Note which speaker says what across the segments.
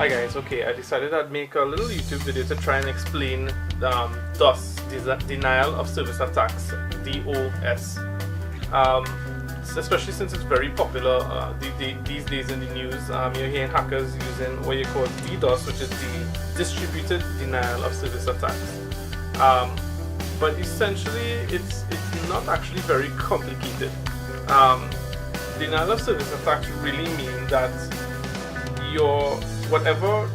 Speaker 1: Hi guys, okay, I decided I'd make a little YouTube video to try and explain DOS, Denial of Service Attacks, DOS. Especially since it's very popular these days in the news. You're hearing hackers using what you call DDoS, which is the Distributed Denial of Service Attacks. But essentially, it's not actually very complicated. Denial of service attacks really mean that your whatever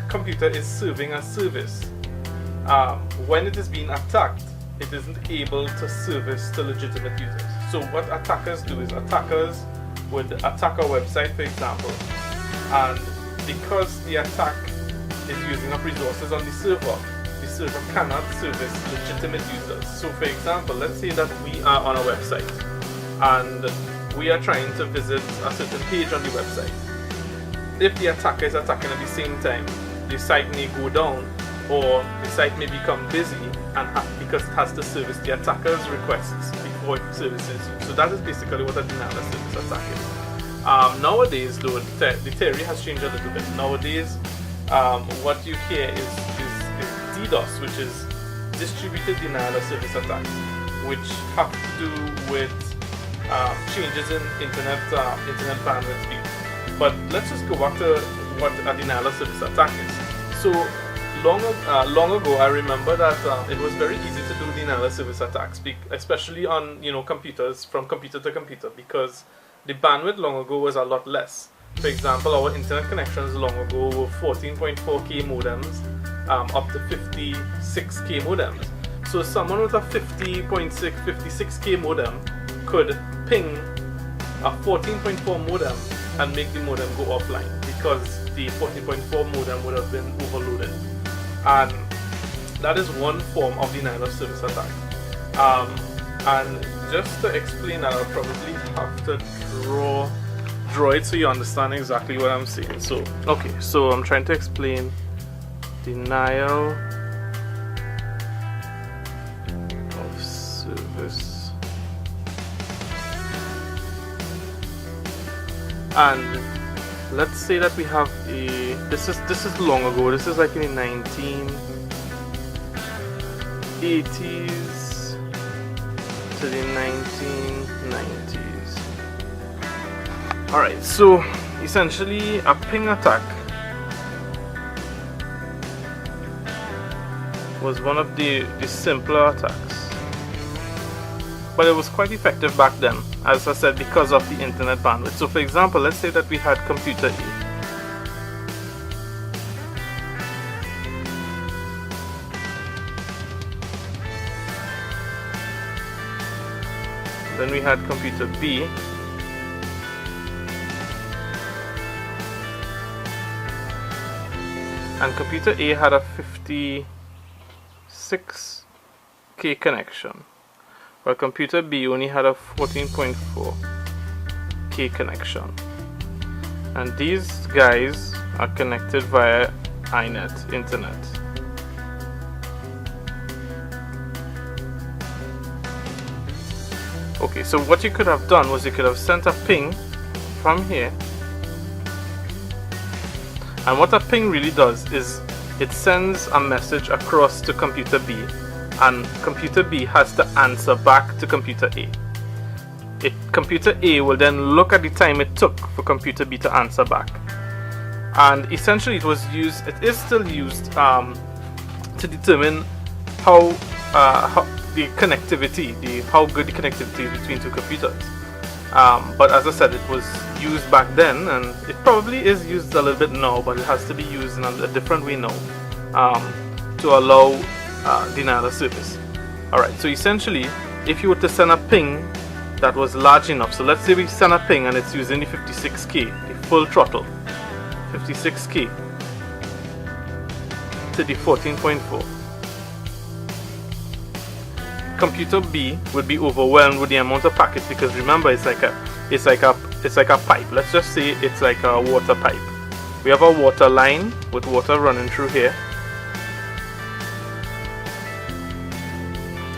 Speaker 1: computer is serving a service, when it is being attacked, it isn't able to service to legitimate users. So what attackers do is attackers would attack a website, for example, and because the attack is using up resources on the server cannot service legitimate users. So for example, let's say that we are on a website and we are trying to visit a certain page on the website. If the attacker is attacking at the same time, the site may go down, or the site may become busy and because it has to service the attacker's requests before it services you. So that is basically what a denial of service attack is. Nowadays though, the theory has changed a little bit. Nowadays, what you hear is DDoS, which is Distributed Denial of Service Attacks, which have to do with changes in internet bandwidth speed. But let's just go back to what a denial of service attack is. So long ago, I remember that it was very easy to do denial of service attacks, especially on computers, from computer to computer, because the bandwidth long ago was a lot less. For example, our internet connections long ago were 14.4K modems up to 56K modems. So someone with a 56K modem could ping a 14.4 modem and make the modem go offline because the 14.4 modem would have been overloaded. And that is one form of denial of service attack. And just to explain that, I'll probably have to draw it so you understand exactly what I'm saying. So, okay, so I'm trying to explain denial of service. And let's say that we have this is long ago. This is like in the 1980s to the 1990s. Alright, so essentially a ping attack was one of the simpler attacks, but it was quite effective back then, as I said, because of the internet bandwidth. So for example, let's say that we had computer A. Then we had computer B. And computer A had a 56K connection, while computer B only had a 14.4K connection. And these guys are connected via iNet, internet. Okay, so what you could have done was you could have sent a ping from here. And what a ping really does is it sends a message across to computer B, and computer B has to answer back to computer A. Computer A will then look at the time it took for computer B to answer back. And essentially it is still used to determine how good the connectivity is between two computers. But as I said, it was used back then, and it probably is used a little bit now, but it has to be used in a different way now to allow denial of service. Alright, so essentially, if you were to send a ping that was large enough, so let's say we send a ping and it's using the 56K, the full throttle, 56K to the 14.4. Computer B would be overwhelmed with the amount of packets, because remember, it's like a pipe. Let's just say it's like a water pipe. We have a water line with water running through here,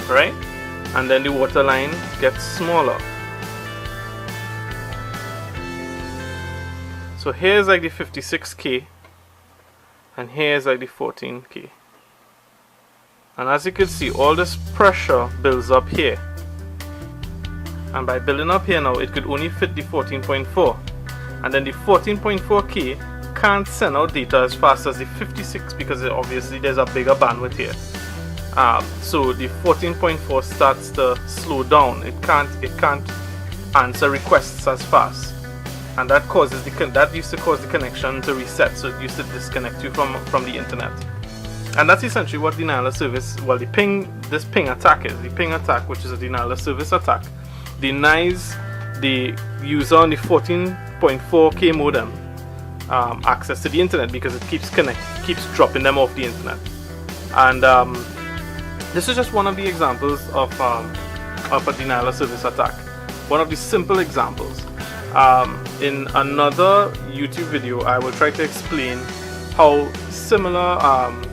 Speaker 1: right? And then the water line gets smaller. So here's like the 56K and here's like the 14K. And as you can see, all this pressure builds up here. And by building up here now, it could only fit the 14.4. And then the 14.4K can't send out data as fast as the 56 because obviously there's a bigger bandwidth here. So the 14.4 starts to slow down. It can't answer requests as fast. And that used to cause the connection to reset, so it used to disconnect you from the internet. And that's essentially what denial of service, well, this ping attack is. The ping attack, which is a denial of service attack, denies the user on the 14.4K modem access to the internet because it keeps dropping them off the internet. And this is just one of the examples of a denial of service attack. One of the simple examples. In another YouTube video, I will try to explain how similar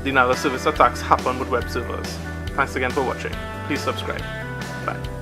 Speaker 1: denial of service attacks happen with web servers. Thanks again for watching. Please subscribe. Bye.